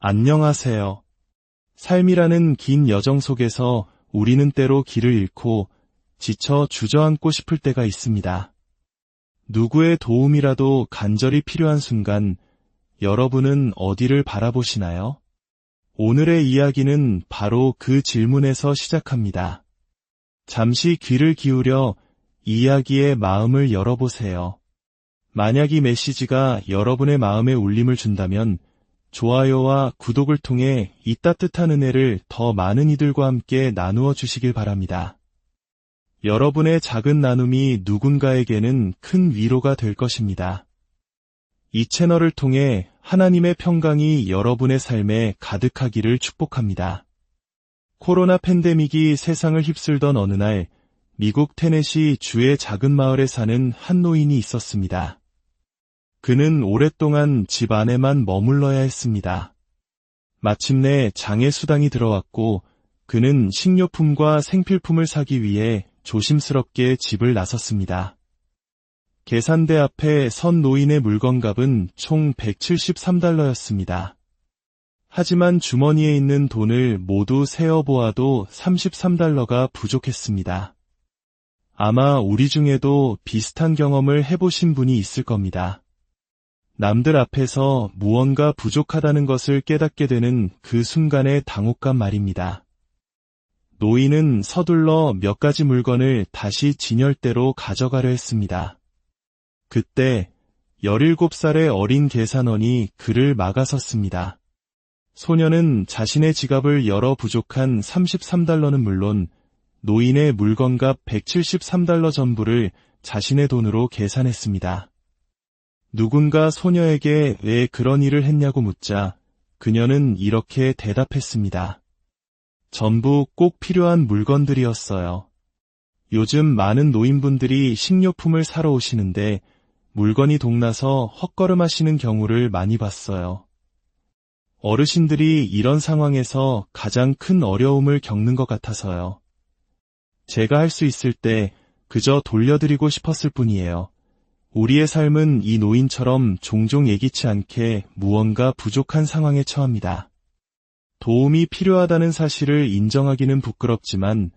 안녕하세요. 삶이라는 긴 여정 속에서 우리는 때로 길을 잃고 지쳐 주저앉고 싶을 때가 있습니다. 누구의 도움이라도 간절히 필요한 순간 여러분은 어디를 바라보시나요? 오늘의 이야기는 바로 그 질문에서 시작합니다. 잠시 귀를 기울여 이야기의 마음을 열어보세요. 만약 이 메시지가 여러분의 마음에 울림을 준다면 좋아요와 구독을 통해 이 따뜻한 은혜를 더 많은 이들과 함께 나누어 주시길 바랍니다. 여러분의 작은 나눔이 누군가에게는 큰 위로가 될 것입니다. 이 채널을 통해 하나님의 평강이 여러분의 삶에 가득하기를 축복합니다. 코로나 팬데믹이 세상을 휩쓸던 어느 날, 미국 테네시 주의 작은 마을에 사는 한 노인이 있었습니다. 그는 오랫동안 집 안에만 머물러야 했습니다. 마침내 장의 수당이 들어왔고 그는 식료품과 생필품을 사기 위해 조심스럽게 집을 나섰습니다. 계산대 앞에 선 노인의 물건값은 총 173달러였습니다. 하지만 주머니에 있는 돈을 모두 세어보아도 33달러가 부족했습니다. 아마 우리 중에도 비슷한 경험을 해보신 분이 있을 겁니다. 남들 앞에서 무언가 부족하다는 것을 깨닫게 되는 그 순간의 당혹감 말입니다. 노인은 서둘러 몇 가지 물건을 다시 진열대로 가져가려 했습니다. 그때 17살의 어린 계산원이 그를 막아섰습니다. 소녀는 자신의 지갑을 열어 부족한 33달러는 물론 노인의 물건값 173달러 전부를 자신의 돈으로 계산했습니다. 누군가 소녀에게 왜 그런 일을 했냐고 묻자 그녀는 이렇게 대답했습니다. 전부 꼭 필요한 물건들이었어요. 요즘 많은 노인분들이 식료품을 사러 오시는데 물건이 동나서 헛걸음하시는 경우를 많이 봤어요. 어르신들이 이런 상황에서 가장 큰 어려움을 겪는 것 같아서요. 제가 할 수 있을 때 그저 돌려드리고 싶었을 뿐이에요. 우리의 삶은 이 노인처럼 종종 예기치 않게 무언가 부족한 상황에 처합니다. 도움이 필요하다는 사실을 인정하기는 부끄럽지만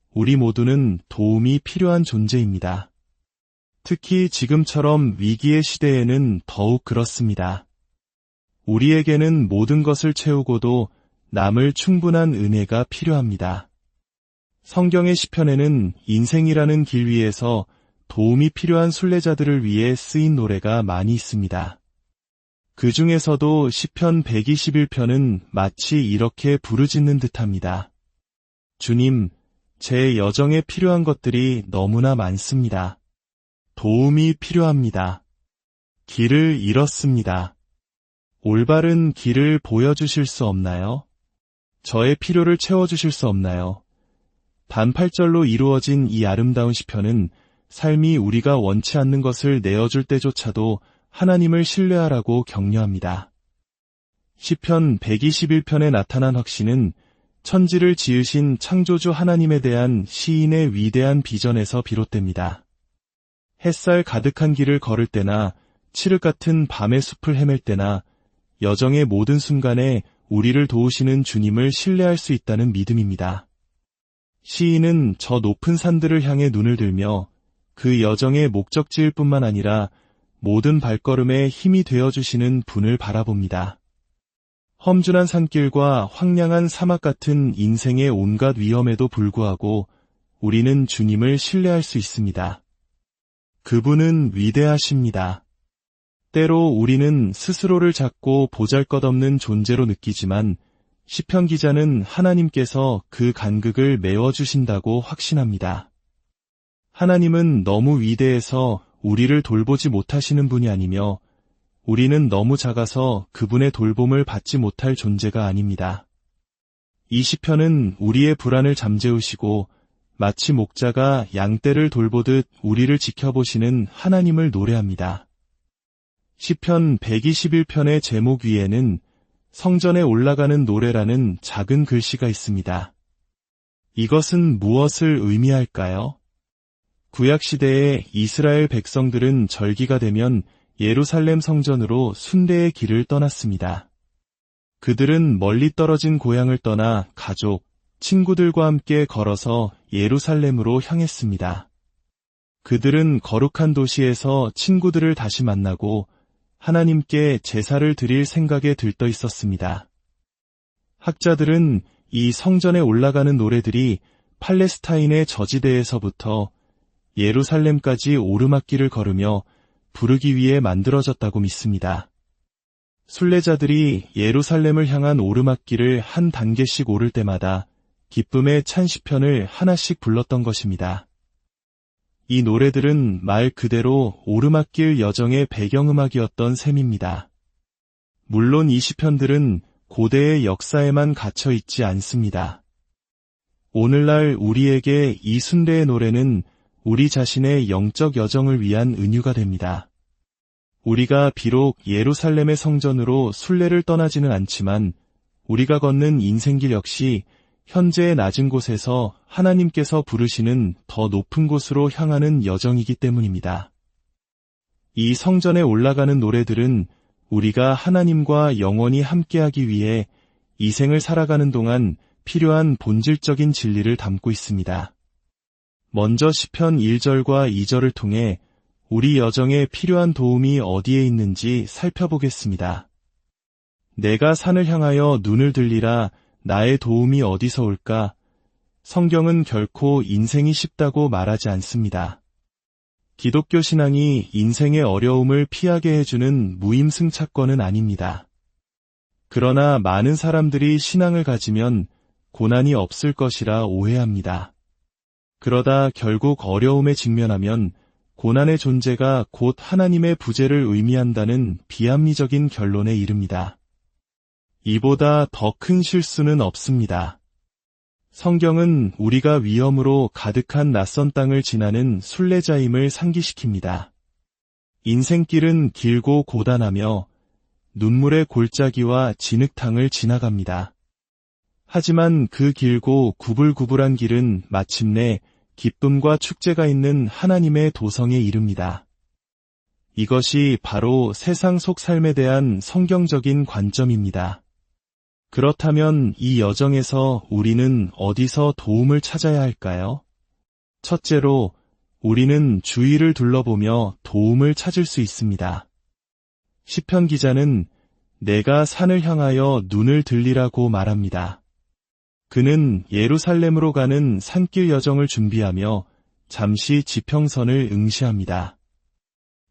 우리 모두는 도움이 필요한 존재입니다. 특히 지금처럼 위기의 시대에는 더욱 그렇습니다. 우리에게는 모든 것을 채우고도 남을 충분한 은혜가 필요합니다. 성경의 시편에는 인생이라는 길 위에서 도움이 필요한 순례자들을 위해 쓰인 노래가 많이 있습니다. 그 중에서도 시편 121편은 마치 이렇게 부르짖는 듯합니다. 주님, 제 여정에 필요한 것들이 너무나 많습니다. 도움이 필요합니다. 길을 잃었습니다. 올바른 길을 보여주실 수 없나요? 저의 필요를 채워주실 수 없나요? 단 8절로 이루어진 이 아름다운 시편은 삶이 우리가 원치 않는 것을 내어줄 때조차도 하나님을 신뢰하라고 격려합니다. 시편 121편에 나타난 확신은 천지를 지으신 창조주 하나님에 대한 시인의 위대한 비전에서 비롯됩니다. 햇살 가득한 길을 걸을 때나 칠흑 같은 밤의 숲을 헤맬 때나 여정의 모든 순간에 우리를 도우시는 주님을 신뢰할 수 있다는 믿음입니다. 시인은 저 높은 산들을 향해 눈을 들며 그 여정의 목적지일 뿐만 아니라 모든 발걸음에 힘이 되어주시는 분을 바라봅니다. 험준한 산길과 황량한 사막 같은 인생의 온갖 위험에도 불구하고 우리는 주님을 신뢰할 수 있습니다. 그분은 위대하십니다. 때로 우리는 스스로를 작고 보잘것없는 존재로 느끼지만 시편 기자는 하나님께서 그 간극을 메워주신다고 확신합니다. 하나님은 너무 위대해서 우리를 돌보지 못하시는 분이 아니며 우리는 너무 작아서 그분의 돌봄을 받지 못할 존재가 아닙니다. 이 시편은 우리의 불안을 잠재우시고 마치 목자가 양떼를 돌보듯 우리를 지켜보시는 하나님을 노래합니다. 시편 121편의 제목 위에는 성전에 올라가는 노래라는 작은 글씨가 있습니다. 이것은 무엇을 의미할까요? 구약시대에 이스라엘 백성들은 절기가 되면 예루살렘 성전으로 순례의 길을 떠났습니다. 그들은 멀리 떨어진 고향을 떠나 가족, 친구들과 함께 걸어서 예루살렘으로 향했습니다. 그들은 거룩한 도시에서 친구들을 다시 만나고 하나님께 제사를 드릴 생각에 들떠 있었습니다. 학자들은 이 성전에 올라가는 노래들이 팔레스타인의 저지대에서부터 예루살렘까지 오르막길을 걸으며 부르기 위해 만들어졌다고 믿습니다. 순례자들이 예루살렘을 향한 오르막길을 한 단계씩 오를 때마다 기쁨의 찬시편을 하나씩 불렀던 것입니다. 이 노래들은 말 그대로 오르막길 여정의 배경음악이었던 셈입니다. 물론 이 시편들은 고대의 역사에만 갇혀 있지 않습니다. 오늘날 우리에게 이 순례의 노래는 우리 자신의 영적 여정을 위한 은유가 됩니다. 우리가 비록 예루살렘의 성전으로 순례를 떠나지는 않지만 우리가 걷는 인생길 역시 현재의 낮은 곳에서 하나님께서 부르시는 더 높은 곳으로 향하는 여정이기 때문입니다. 이 성전에 올라가는 노래들은 우리가 하나님과 영원히 함께하기 위해 이 생을 살아가는 동안 필요한 본질적인 진리를 담고 있습니다. 먼저 시편 1절과 2절을 통해 우리 여정에 필요한 도움이 어디에 있는지 살펴보겠습니다. 내가 산을 향하여 눈을 들리라 나의 도움이 어디서 올까? 성경은 결코 인생이 쉽다고 말하지 않습니다. 기독교 신앙이 인생의 어려움을 피하게 해주는 무임승차권은 아닙니다. 그러나 많은 사람들이 신앙을 가지면 고난이 없을 것이라 오해합니다. 그러다 결국 어려움에 직면하면 고난의 존재가 곧 하나님의 부재를 의미한다는 비합리적인 결론에 이릅니다. 이보다 더 큰 실수는 없습니다. 성경은 우리가 위험으로 가득한 낯선 땅을 지나는 순례자임을 상기시킵니다. 인생길은 길고 고단하며 눈물의 골짜기와 진흙탕을 지나갑니다. 하지만 그 길고 구불구불한 길은 마침내 기쁨과 축제가 있는 하나님의 도성에 이릅니다. 이것이 바로 세상 속 삶에 대한 성경적인 관점입니다. 그렇다면 이 여정에서 우리는 어디서 도움을 찾아야 할까요? 첫째로, 우리는 주위를 둘러보며 도움을 찾을 수 있습니다. 시편 기자는 내가 산을 향하여 눈을 들리라고 말합니다. 그는 예루살렘으로 가는 산길 여정을 준비하며 잠시 지평선을 응시합니다.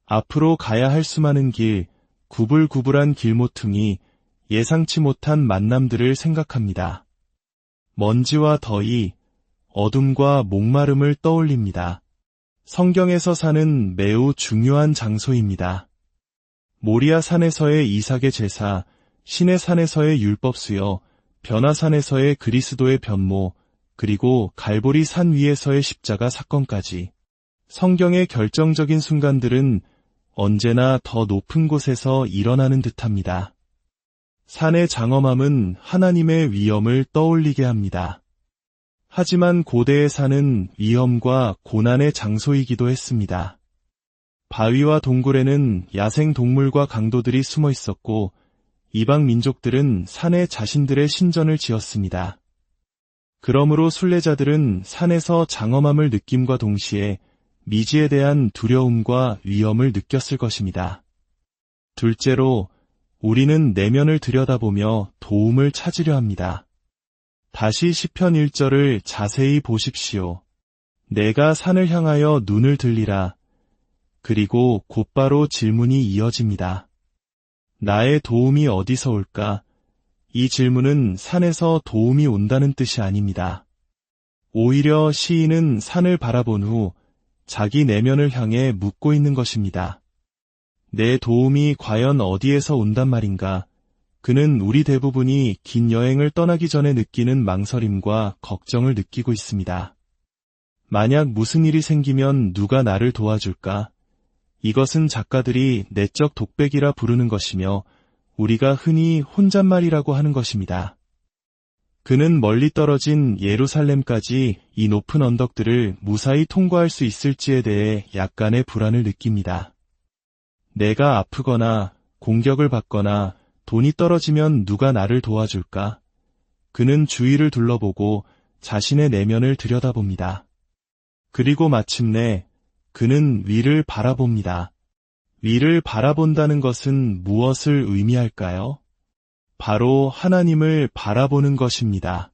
앞으로 가야 할 수많은 길, 구불구불한 길모퉁이, 예상치 못한 만남들을 생각합니다. 먼지와 더위, 어둠과 목마름을 떠올립니다. 성경에서 산은 매우 중요한 장소입니다. 모리아 산에서의 이삭의 제사, 시내 산에서의 율법수여, 변화산에서의 그리스도의 변모, 그리고 갈보리 산 위에서의 십자가 사건까지 성경의 결정적인 순간들은 언제나 더 높은 곳에서 일어나는 듯합니다. 산의 장엄함은 하나님의 위엄을 떠올리게 합니다. 하지만 고대의 산은 위험과 고난의 장소이기도 했습니다. 바위와 동굴에는 야생 동물과 강도들이 숨어 있었고 이방 민족들은 산에 자신들의 신전을 지었습니다. 그러므로 순례자들은 산에서 장엄함을 느낌과 동시에 미지에 대한 두려움과 위험을 느꼈을 것입니다. 둘째로, 우리는 내면을 들여다보며 도움을 찾으려 합니다. 다시 시편 1절을 자세히 보십시오. 내가 산을 향하여 눈을 들리라. 그리고 곧바로 질문이 이어집니다. 나의 도움이 어디서 올까? 이 질문은 산에서 도움이 온다는 뜻이 아닙니다. 오히려 시인은 산을 바라본 후 자기 내면을 향해 묻고 있는 것입니다. 내 도움이 과연 어디에서 온단 말인가? 그는 우리 대부분이 긴 여행을 떠나기 전에 느끼는 망설임과 걱정을 느끼고 있습니다. 만약 무슨 일이 생기면 누가 나를 도와줄까? 이것은 작가들이 내적 독백이라 부르는 것이며 우리가 흔히 혼잣말이라고 하는 것입니다. 그는 멀리 떨어진 예루살렘까지 이 높은 언덕들을 무사히 통과할 수 있을지에 대해 약간의 불안을 느낍니다. 내가 아프거나 공격을 받거나 돈이 떨어지면 누가 나를 도와줄까? 그는 주위를 둘러보고 자신의 내면을 들여다봅니다. 그리고 마침내 그는 위를 바라봅니다. 위를 바라본다는 것은 무엇을 의미할까요? 바로 하나님을 바라보는 것입니다.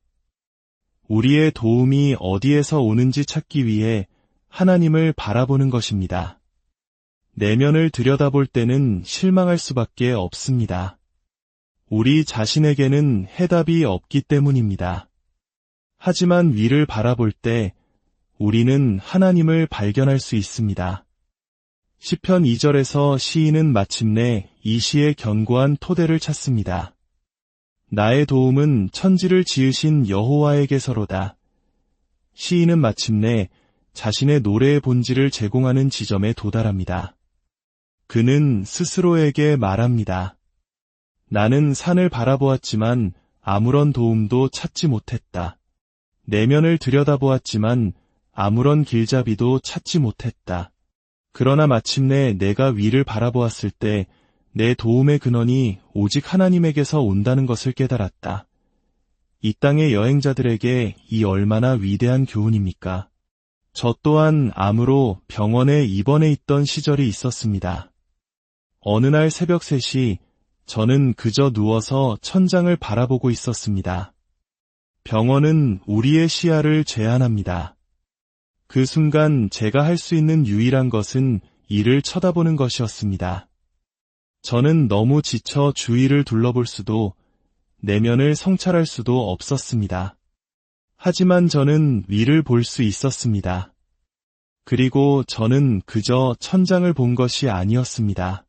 우리의 도움이 어디에서 오는지 찾기 위해 하나님을 바라보는 것입니다. 내면을 들여다볼 때는 실망할 수밖에 없습니다. 우리 자신에게는 해답이 없기 때문입니다. 하지만 위를 바라볼 때 우리는 하나님을 발견할 수 있습니다. 시편 2절에서 시인은 마침내 이 시의 견고한 토대를 찾습니다. 나의 도움은 천지를 지으신 여호와에게서로다. 시인은 마침내 자신의 노래의 본질을 제공하는 지점에 도달합니다. 그는 스스로에게 말합니다. 나는 산을 바라보았지만 아무런 도움도 찾지 못했다. 내면을 들여다보았지만 아무런 길잡이도 찾지 못했다. 그러나 마침내 내가 위를 바라보았을 때 내 도움의 근원이 오직 하나님에게서 온다는 것을 깨달았다. 이 땅의 여행자들에게 이 얼마나 위대한 교훈입니까? 저 또한 암으로 병원에 입원해 있던 시절이 있었습니다. 어느 날 새벽 3시 저는 그저 누워서 천장을 바라보고 있었습니다. 병원은 우리의 시야를 제한합니다. 그 순간 제가 할 수 있는 유일한 것은 이를 쳐다보는 것이었습니다. 저는 너무 지쳐 주위를 둘러볼 수도 내면을 성찰할 수도 없었습니다. 하지만 저는 위를 볼 수 있었습니다. 그리고 저는 그저 천장을 본 것이 아니었습니다.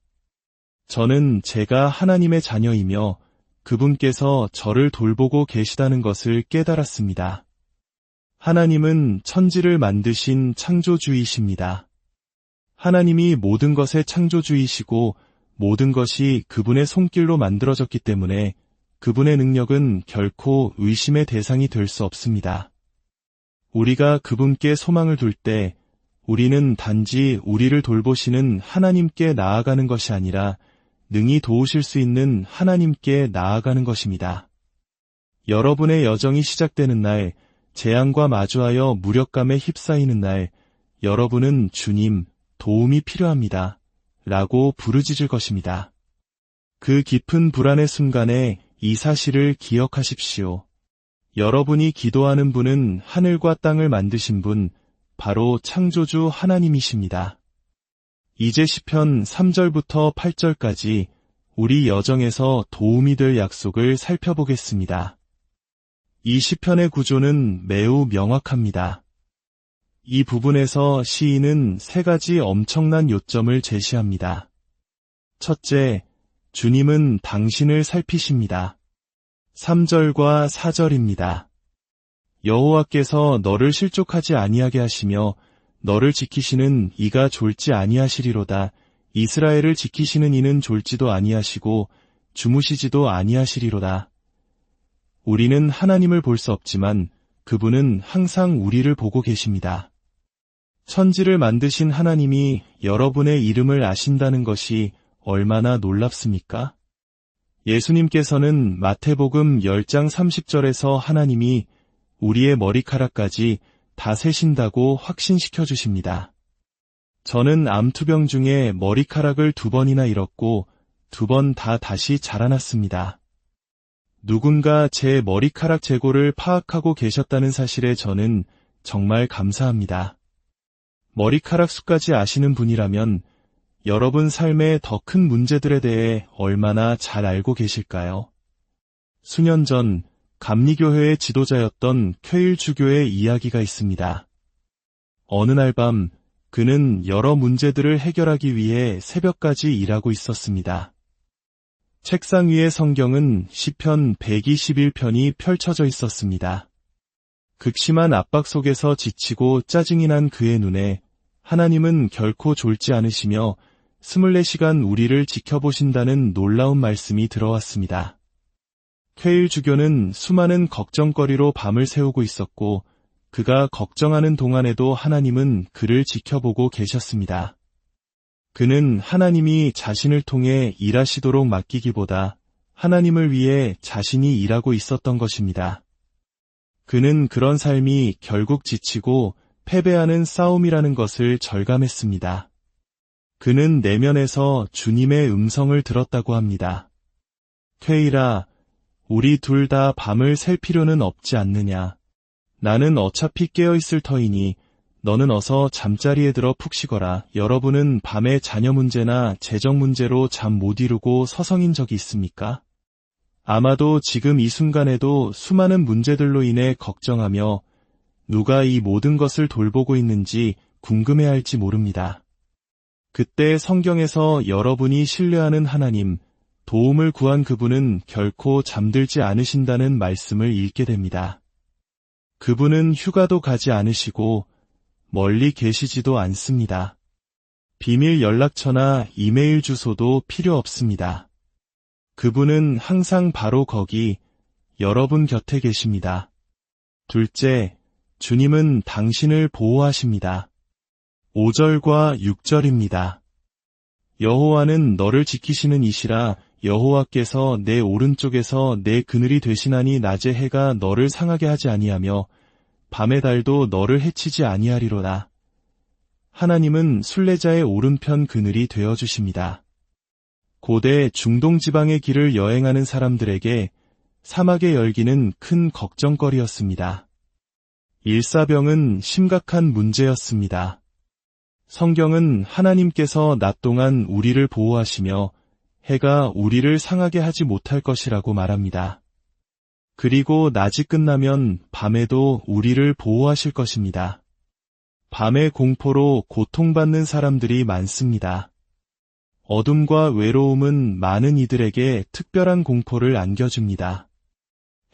저는 제가 하나님의 자녀이며 그분께서 저를 돌보고 계시다는 것을 깨달았습니다. 하나님은 천지를 만드신 창조주이십니다. 하나님이 모든 것의 창조주이시고 모든 것이 그분의 손길로 만들어졌기 때문에 그분의 능력은 결코 의심의 대상이 될 수 없습니다. 우리가 그분께 소망을 둘 때 우리는 단지 우리를 돌보시는 하나님께 나아가는 것이 아니라 능히 도우실 수 있는 하나님께 나아가는 것입니다. 여러분의 여정이 시작되는 날, 재앙과 마주하여 무력감에 휩싸이는 날, 여러분은 주님, 도움이 필요합니다. 라고 부르짖을 것입니다. 그 깊은 불안의 순간에 이 사실을 기억하십시오. 여러분이 기도하는 분은 하늘과 땅을 만드신 분, 바로 창조주 하나님이십니다. 이제 시편 3절부터 8절까지 우리 여정에서 도움이 될 약속을 살펴보겠습니다. 이 시편의 구조는 매우 명확합니다. 이 부분에서 시인은 3가지 엄청난 요점을 제시합니다. 첫째, 주님은 당신을 살피십니다. 3절과 4절입니다. 여호와께서 너를 실족하지 아니하게 하시며 너를 지키시는 이가 졸지 아니하시리로다. 이스라엘을 지키시는 이는 졸지도 아니하시고 주무시지도 아니하시리로다. 우리는 하나님을 볼 수 없지만 그분은 항상 우리를 보고 계십니다. 천지를 만드신 하나님이 여러분의 이름을 아신다는 것이 얼마나 놀랍습니까? 예수님께서는 마태복음 10장 30절에서 하나님이 우리의 머리카락까지 다 세신다고 확신시켜 주십니다. 저는 암투병 중에 머리카락을 2번이나 잃었고 2번 다 다시 자라났습니다. 누군가 제 머리카락 재고를 파악하고 계셨다는 사실에 저는 정말 감사합니다. 머리카락 수까지 아시는 분이라면 여러분 삶의 더 큰 문제들에 대해 얼마나 잘 알고 계실까요? 수년 전 감리교회의 지도자였던 쾌일주교의 이야기가 있습니다. 어느 날 밤 그는 여러 문제들을 해결하기 위해 새벽까지 일하고 있었습니다. 책상 위에 성경은 시편 121편이 펼쳐져 있었습니다. 극심한 압박 속에서 지치고 짜증이 난 그의 눈에 하나님은 결코 졸지 않으시며 24시간 우리를 지켜보신다는 놀라운 말씀이 들어왔습니다. 쾌일 주교는 수많은 걱정거리로 밤을 새우고 있었고 그가 걱정하는 동안에도 하나님은 그를 지켜보고 계셨습니다. 그는 하나님이 자신을 통해 일하시도록 맡기기보다 하나님을 위해 자신이 일하고 있었던 것입니다. 그는 그런 삶이 결국 지치고 패배하는 싸움이라는 것을 절감했습니다. 그는 내면에서 주님의 음성을 들었다고 합니다. 쾌일아, 우리 둘 다 밤을 샐 필요는 없지 않느냐. 나는 어차피 깨어있을 터이니 너는 어서 잠자리에 들어 푹 쉬거라. 여러분은 밤에 자녀 문제나 재정 문제로 잠 못 이루고 서성인 적이 있습니까? 아마도 지금 이 순간에도 수많은 문제들로 인해 걱정하며 누가 이 모든 것을 돌보고 있는지 궁금해할지 모릅니다. 그때 성경에서 여러분이 신뢰하는 하나님, 도움을 구한 그분은 결코 잠들지 않으신다는 말씀을 읽게 됩니다. 그분은 휴가도 가지 않으시고 멀리 계시지도 않습니다. 비밀 연락처나 이메일 주소도 필요 없습니다. 그분은 항상 바로 거기 여러분 곁에 계십니다. 둘째, 주님은 당신을 보호하십니다. 5절과 6절입니다. 여호와는 너를 지키시는 이시라. 여호와께서 내 오른쪽에서 내 그늘이 되시나니 낮에 해가 너를 상하게 하지 아니하며 밤의 달도 너를 해치지 아니하리로다. 하나님은 순례자의 오른편 그늘이 되어주십니다. 고대 중동 지방의 길을 여행하는 사람들에게 사막의 열기는 큰 걱정거리였습니다. 일사병은 심각한 문제였습니다. 성경은 하나님께서 낮 동안 우리를 보호하시며 해가 우리를 상하게 하지 못할 것이라고 말합니다. 그리고 낮이 끝나면 밤에도 우리를 보호하실 것입니다. 밤의 공포로 고통받는 사람들이 많습니다. 어둠과 외로움은 많은 이들에게 특별한 공포를 안겨줍니다.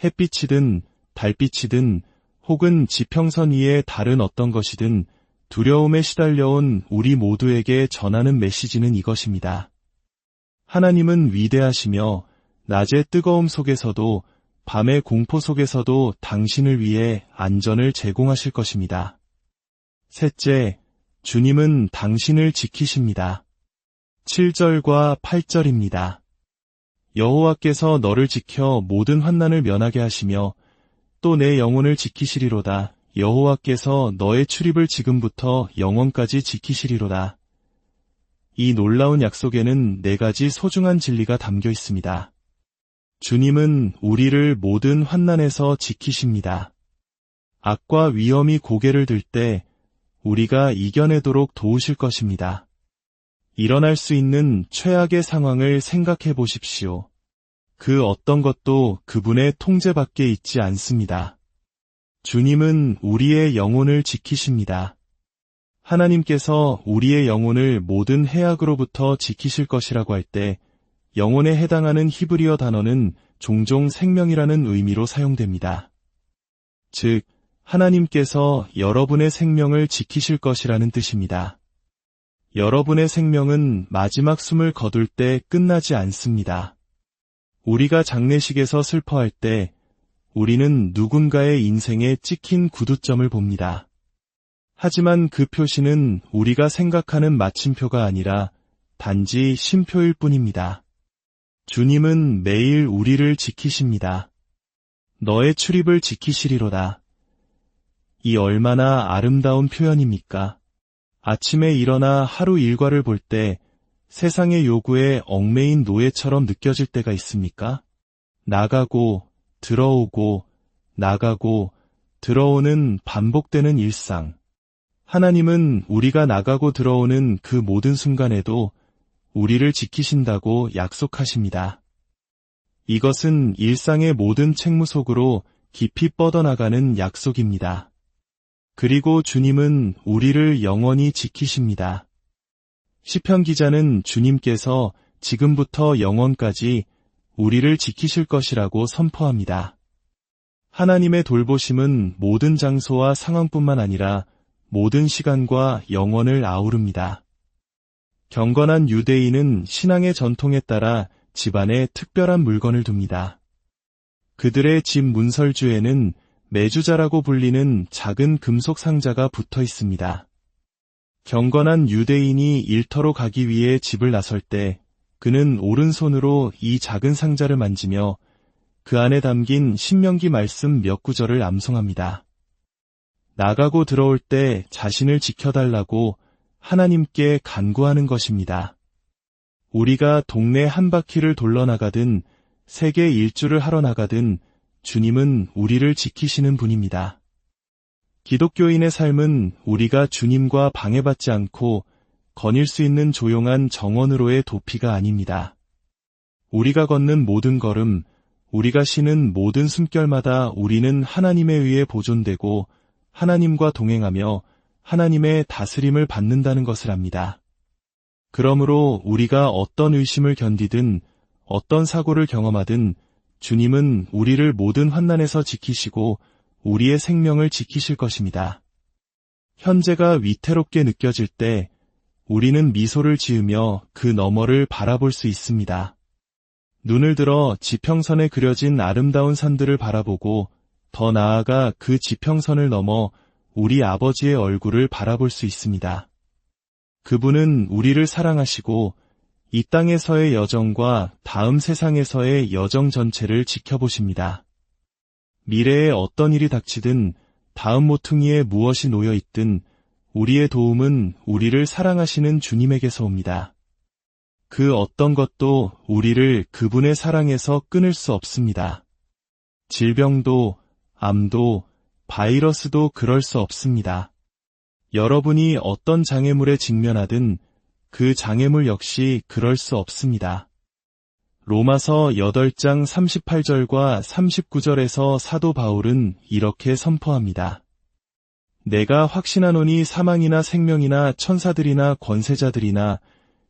햇빛이든 달빛이든 혹은 지평선 위의 다른 어떤 것이든 두려움에 시달려온 우리 모두에게 전하는 메시지는 이것입니다. 하나님은 위대하시며 낮의 뜨거움 속에서도 밤의 공포 속에서도 당신을 위해 안전을 제공하실 것입니다. 셋째, 주님은 당신을 지키십니다. 7절과 8절입니다. 여호와께서 너를 지켜 모든 환난을 면하게 하시며 또 내 영혼을 지키시리로다. 여호와께서 너의 출입을 지금부터 영원까지 지키시리로다. 이 놀라운 약속에는 4가지 소중한 진리가 담겨 있습니다. 주님은 우리를 모든 환난에서 지키십니다. 악과 위험이 고개를 들 때 우리가 이겨내도록 도우실 것입니다. 일어날 수 있는 최악의 상황을 생각해 보십시오. 그 어떤 것도 그분의 통제 밖에 있지 않습니다. 주님은 우리의 영혼을 지키십니다. 하나님께서 우리의 영혼을 모든 해악으로부터 지키실 것이라고 할 때 영혼에 해당하는 히브리어 단어는 종종 생명이라는 의미로 사용됩니다. 즉, 하나님께서 여러분의 생명을 지키실 것이라는 뜻입니다. 여러분의 생명은 마지막 숨을 거둘 때 끝나지 않습니다. 우리가 장례식에서 슬퍼할 때 우리는 누군가의 인생에 찍힌 구두점을 봅니다. 하지만 그 표시는 우리가 생각하는 마침표가 아니라 단지 쉼표일 뿐입니다. 주님은 매일 우리를 지키십니다. 너의 출입을 지키시리로다. 이 얼마나 아름다운 표현입니까? 아침에 일어나 하루 일과를 볼 때 세상의 요구에 얽매인 노예처럼 느껴질 때가 있습니까? 나가고 들어오고 나가고 들어오는 반복되는 일상. 하나님은 우리가 나가고 들어오는 그 모든 순간에도 우리를 지키신다고 약속하십니다. 이것은 일상의 모든 책무 속으로 깊이 뻗어나가는 약속입니다. 그리고 주님은 우리를 영원히 지키십니다. 시편 기자는 주님께서 지금부터 영원까지 우리를 지키실 것이라고 선포합니다. 하나님의 돌보심은 모든 장소와 상황뿐만 아니라 모든 시간과 영혼을 아우릅니다. 경건한 유대인은 신앙의 전통에 따라 집안에 특별한 물건을 둡니다. 그들의 집 문설주에는 메주자라고 불리는 작은 금속 상자가 붙어 있습니다. 경건한 유대인이 일터로 가기 위해 집을 나설 때 그는 오른손으로 이 작은 상자를 만지며 그 안에 담긴 신명기 말씀 몇 구절을 암송합니다. 나가고 들어올 때 자신을 지켜달라고 하나님께 간구하는 것입니다. 우리가 동네 한 바퀴를 돌러나가든 세계 일주를 하러 나가든 주님은 우리를 지키시는 분입니다. 기독교인의 삶은 우리가 주님과 방해받지 않고 거닐 수 있는 조용한 정원으로의 도피가 아닙니다. 우리가 걷는 모든 걸음, 우리가 쉬는 모든 숨결마다 우리는 하나님에 의해 보존되고 하나님과 동행하며 하나님의 다스림을 받는다는 것을 압니다. 그러므로 우리가 어떤 의심을 견디든 어떤 사고를 경험하든 주님은 우리를 모든 환난에서 지키시고 우리의 생명을 지키실 것입니다. 현재가 위태롭게 느껴질 때 우리는 미소를 지으며 그 너머를 바라볼 수 있습니다. 눈을 들어 지평선에 그려진 아름다운 산들을 바라보고 더 나아가 그 지평선을 넘어 우리 아버지의 얼굴을 바라볼 수 있습니다. 그분은 우리를 사랑하시고 이 땅에서의 여정과 다음 세상에서의 여정 전체를 지켜보십니다. 미래에 어떤 일이 닥치든 다음 모퉁이에 무엇이 놓여 있든 우리의 도움은 우리를 사랑하시는 주님에게서 옵니다. 그 어떤 것도 우리를 그분의 사랑에서 끊을 수 없습니다. 질병도, 암도, 바이러스도 그럴 수 없습니다. 여러분이 어떤 장애물에 직면하든 그 장애물 역시 그럴 수 없습니다. 로마서 8장 38절과 39절에서 사도 바울은 이렇게 선포합니다. 내가 확신하노니 사망이나 생명이나 천사들이나 권세자들이나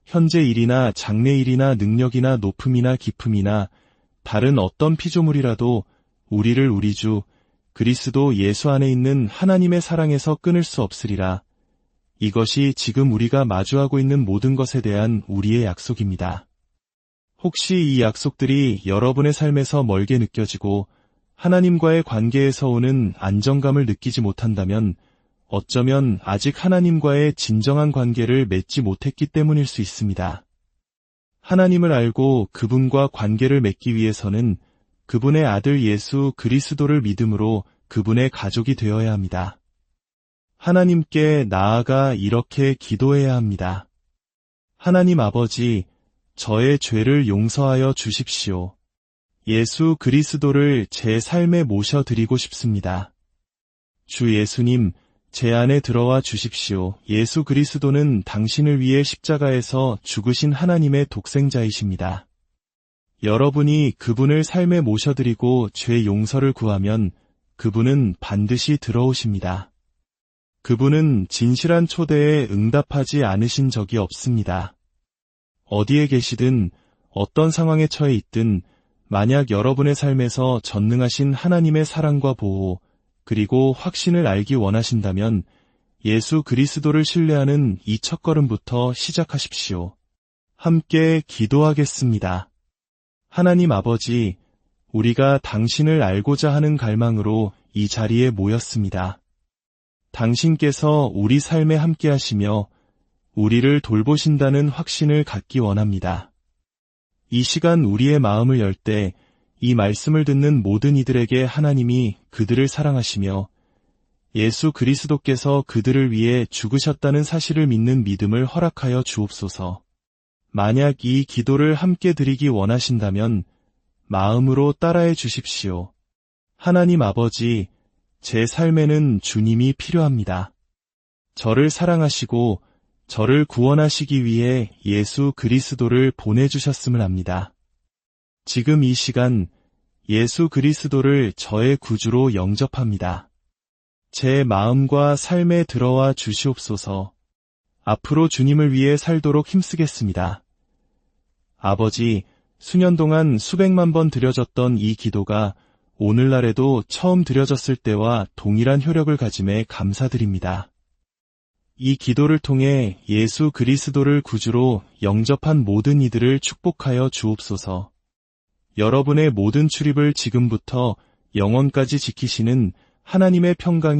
현재 일이나 장래 일이나 능력이나 높음이나 깊음이나 다른 어떤 피조물이라도 우리를 우리 주 그리스도 예수 안에 있는 하나님의 사랑에서 끊을 수 없으리라. 이것이 지금 우리가 마주하고 있는 모든 것에 대한 우리의 약속입니다. 혹시 이 약속들이 여러분의 삶에서 멀게 느껴지고 하나님과의 관계에서 오는 안정감을 느끼지 못한다면 어쩌면 아직 하나님과의 진정한 관계를 맺지 못했기 때문일 수 있습니다. 하나님을 알고 그분과 관계를 맺기 위해서는 그분의 아들 예수 그리스도를 믿음으로 그분의 가족이 되어야 합니다. 하나님께 나아가 이렇게 기도해야 합니다. 하나님 아버지, 저의 죄를 용서하여 주십시오. 예수 그리스도를 제 삶에 모셔드리고 싶습니다. 주 예수님, 제 안에 들어와 주십시오. 예수 그리스도는 당신을 위해 십자가에서 죽으신 하나님의 독생자이십니다. 여러분이 그분을 삶에 모셔드리고 죄 용서를 구하면 그분은 반드시 들어오십니다. 그분은 진실한 초대에 응답하지 않으신 적이 없습니다. 어디에 계시든 어떤 상황에 처해 있든 만약 여러분의 삶에서 전능하신 하나님의 사랑과 보호 그리고 확신을 알기 원하신다면 예수 그리스도를 신뢰하는 이 첫걸음부터 시작하십시오. 함께 기도하겠습니다. 하나님 아버지, 우리가 당신을 알고자 하는 갈망으로 이 자리에 모였습니다. 당신께서 우리 삶에 함께 하시며 우리를 돌보신다는 확신을 갖기 원합니다. 이 시간 우리의 마음을 열 때 이 말씀을 듣는 모든 이들에게 하나님이 그들을 사랑하시며 예수 그리스도께서 그들을 위해 죽으셨다는 사실을 믿는 믿음을 허락하여 주옵소서. 만약 이 기도를 함께 드리기 원하신다면 마음으로 따라해 주십시오. 하나님 아버지, 제 삶에는 주님이 필요합니다. 저를 사랑하시고 저를 구원하시기 위해 예수 그리스도를 보내주셨음을 압니다. 지금 이 시간 예수 그리스도를 저의 구주로 영접합니다. 제 마음과 삶에 들어와 주시옵소서. 앞으로 주님을 위해 살도록 힘쓰겠습니다. 아버지, 수년 동안 수백만 번 드려졌던 이 기도가 오늘날에도 처음 드려졌을 때와 동일한 효력을 가짐에 감사드립니다. 이 기도를 통해 예수 그리스도를 구주로 영접한 모든 이들을 축복하여 주옵소서. 여러분의 모든 출입을 지금부터 영원까지 지키시는 하나님의 평강이